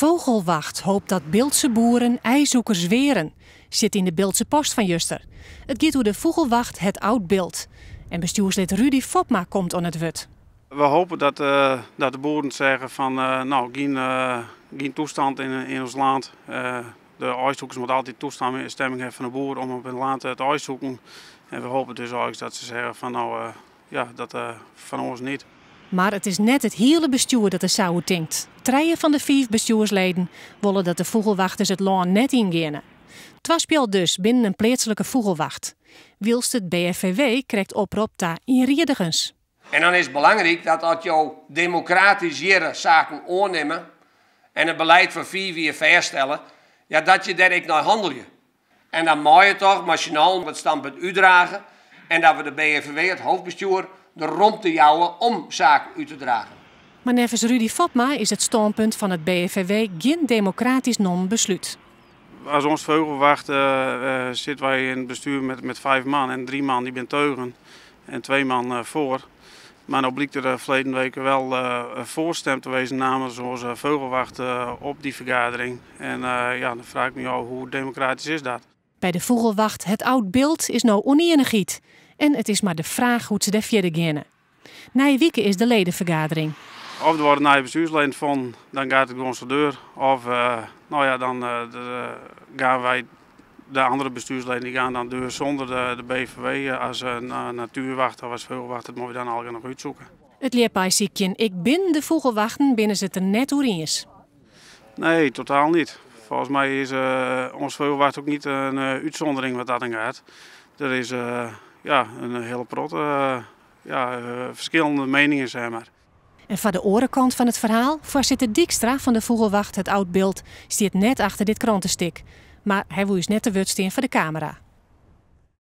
Vogelwacht hoopt dat Beeldse boeren ijzoekers weren, zit in de Beeldse Post van juster. Het gaat door de Vogelwacht het oud beeld. En bestuurslid Rudy Fopma komt aan het wut. We hopen dat de boeren zeggen van geen toestand in ons land. De ijszoekers moeten altijd toestemming hebben van de boer om op hun land te ijszoeken. En we hopen dus ook dat ze zeggen van dat van ons niet. Maar het is net het hele bestuur dat er zo denkt. 3 van de 5 bestuursleden willen dat de vogelwachters het land net ingaan. Twaspel dus binnen een plaatselijke vogelwacht. Wilst het BFVW krijgt oproep daar inriedigens. En dan is het belangrijk dat als je democratische zaken aannemen en het beleid van 4 weer vaststellen, dat je daar ook naar handelt. En dan moet je toch machinaal het standpunt uitdragen en dat we de BFVW, het hoofdbestuur, de romp te jouwen om zaken uit te dragen. Maar nevens Rudy Fopma is het standpunt van het BFVW geen democratisch non-besluit. Als ons vogelwacht zitten wij in het bestuur met 5 man en 3 man die zijn teugen en 2 man voor. Maar nou blijkt er verleden week wel voorstem te wezen namens onze vogelwacht op die vergadering. En dan vraag ik me af hoe democratisch is dat. Bij de vogelwacht het oud beeld is nou oneenigiet. En het is maar de vraag hoe ze daar verder gaan. Na een week is de ledenvergadering. Of er worden nieuwe bestuursleden van, dan gaat het gewoon zo deur. Of dan gaan wij, de andere bestuursleden die gaan dan deur zonder de BVW als natuurwacht of als vogelwacht. Dat moeten we dan al nog uitzoeken. Het leerpijziekje ik ben de vogelwachten binnen ze er net hoe is. Nee, totaal niet. Volgens mij is ons vogelwacht ook niet een uitzondering wat dat dan gaat. Er is een hele prot verschillende meningen, zeg maar. En van de orenkant van het verhaal, voorzitter Dijkstra van de Vogelwacht het oud beeld, staat net achter dit krantenstuk. Maar hij wil net de wut staan voor de camera.